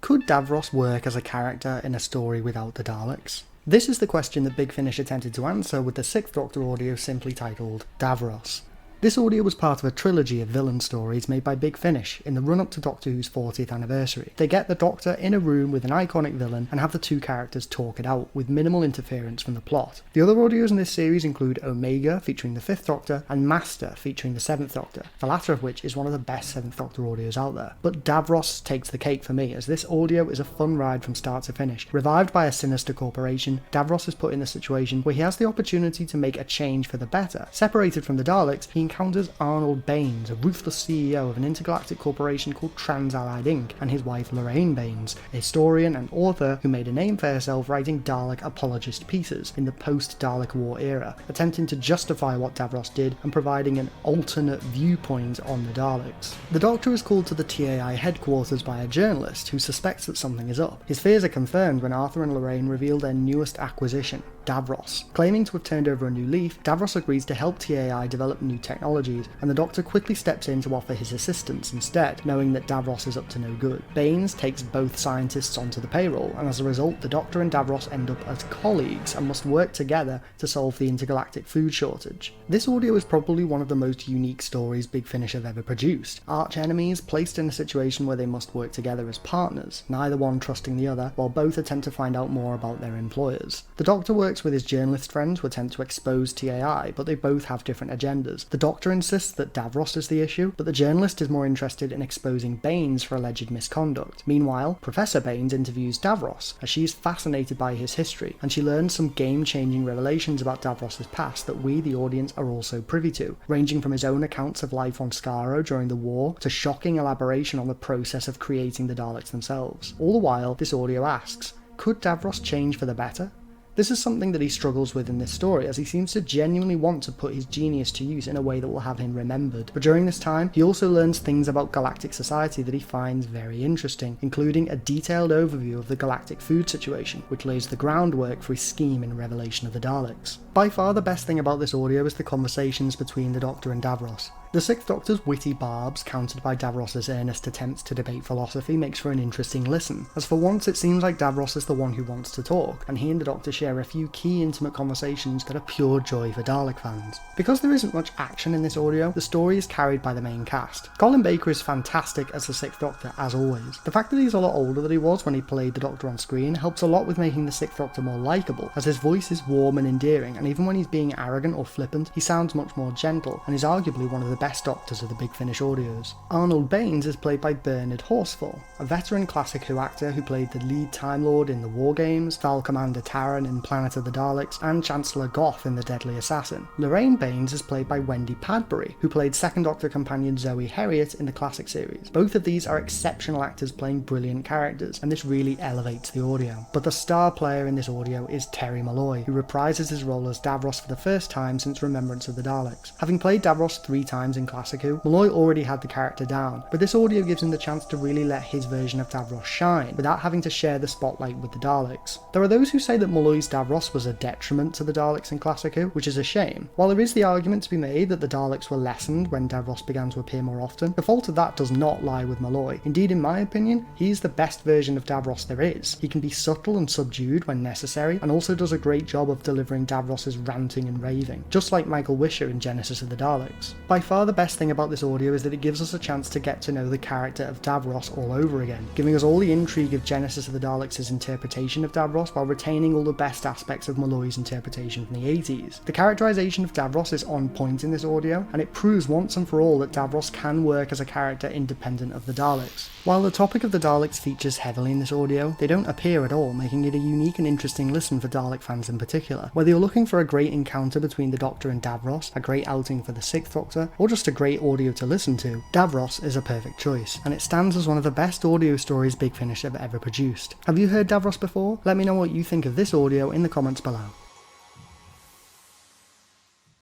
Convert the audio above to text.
Could Davros work as a character in a story without the Daleks? This is the question that Big Finish attempted to answer with the 6th Doctor audio simply titled Davros. This audio was part of a trilogy of villain stories made by Big Finish in the run-up to Doctor Who's 40th anniversary. They get the Doctor in a room with an iconic villain and have the two characters talk it out, with minimal interference from the plot. The other audios in this series include Omega, featuring the 5th Doctor, and Master, featuring the 7th Doctor, the latter of which is one of the best 7th Doctor audios out there. But Davros takes the cake for me, as this audio is a fun ride from start to finish. Revived by a sinister corporation, Davros is put in a situation where he has the opportunity to make a change for the better. Separated from the Daleks, he encounters Arnold Baines, a ruthless CEO of an intergalactic corporation called Trans-Allied Inc., and his wife Lorraine Baines, a historian and author who made a name for herself writing Dalek apologist pieces in the post-Dalek War era, attempting to justify what Davros did and providing an alternate viewpoint on the Daleks. The Doctor is called to the TAI headquarters by a journalist who suspects that something is up. His fears are confirmed when Arthur and Lorraine reveal their newest acquisition, Davros. Claiming to have turned over a new leaf, Davros agrees to help TAI develop new technologies, and the Doctor quickly steps in to offer his assistance instead, knowing that Davros is up to no good. Baines takes both scientists onto the payroll, and as a result, the Doctor and Davros end up as colleagues and must work together to solve the intergalactic food shortage. This audio is probably one of the most unique stories Big Finish have ever produced. Arch enemies placed in a situation where they must work together as partners, neither one trusting the other, while both attempt to find out more about their employers. The Doctor works with his journalist friend to attempt to expose TAI, but they both have different agendas. The Doctor insists that Davros is the issue, but the journalist is more interested in exposing Baines for alleged misconduct. Meanwhile, Professor Baines interviews Davros, as she is fascinated by his history, and she learns some game-changing revelations about Davros' past that we, the audience, are also privy to, ranging from his own accounts of life on Skaro during the war, to shocking elaboration on the process of creating the Daleks themselves. All the while, this audio asks, could Davros change for the better? This is something that he struggles with in this story, as he seems to genuinely want to put his genius to use in a way that will have him remembered. But during this time, he also learns things about galactic society that he finds very interesting, including a detailed overview of the galactic food situation, which lays the groundwork for his scheme in Revelation of the Daleks. By far the best thing about this audio is the conversations between the Doctor and Davros. The 6th Doctor's witty barbs, countered by Davros' earnest attempts to debate philosophy, makes for an interesting listen, as for once it seems like Davros is the one who wants to talk, and he and the Doctor share a few key intimate conversations that are pure joy for Dalek fans. Because there isn't much action in this audio, the story is carried by the main cast. Colin Baker is fantastic as the 6th Doctor, as always. The fact that he's a lot older than he was when he played the Doctor on screen helps a lot with making the 6th Doctor more likeable, as his voice is warm and endearing, and even when he's being arrogant or flippant, he sounds much more gentle, and is arguably one of the best Doctors of the Big Finish audios. Arnold Baines is played by Bernard Horsfall, a veteran Classic Who actor who played the lead Time Lord in the War Games, Val Commander Taran in Planet of the Daleks, and Chancellor Goth in The Deadly Assassin. Lorraine Baines is played by Wendy Padbury, who played 2nd Doctor companion Zoe Herriot in the classic series. Both of these are exceptional actors playing brilliant characters, and this really elevates the audio. But the star player in this audio is Terry Malloy, who reprises his role as Davros for the first time since Remembrance of the Daleks. Having played Davros 3 times in Classic Who, Malloy already had the character down, but this audio gives him the chance to really let his version of Davros shine, without having to share the spotlight with the Daleks. There are those who say that Malloy's Davros was a detriment to the Daleks in Classic Who, which is a shame. While there is the argument to be made that the Daleks were lessened when Davros began to appear more often, the fault of that does not lie with Malloy. Indeed, in my opinion, he is the best version of Davros there is. He can be subtle and subdued when necessary, and also does a great job of delivering Davros' ranting and raving, just like Michael Wisher in Genesis of the Daleks. By far the best thing about this audio is that it gives us a chance to get to know the character of Davros all over again, giving us all the intrigue of Genesis of the Daleks' interpretation of Davros while retaining all the best aspects of Malloy's interpretation from the 80s. The characterization of Davros is on point in this audio, and it proves once and for all that Davros can work as a character independent of the Daleks. While the topic of the Daleks features heavily in this audio, they don't appear at all, making it a unique and interesting listen for Dalek fans in particular. Whether you're looking for a great encounter between the Doctor and Davros, a great outing for the 6th Doctor, or just a great audio to listen to, Davros is a perfect choice, and it stands as one of the best audio stories Big Finish have ever produced. Have you heard Davros before? Let me know what you think of this audio in the comments below.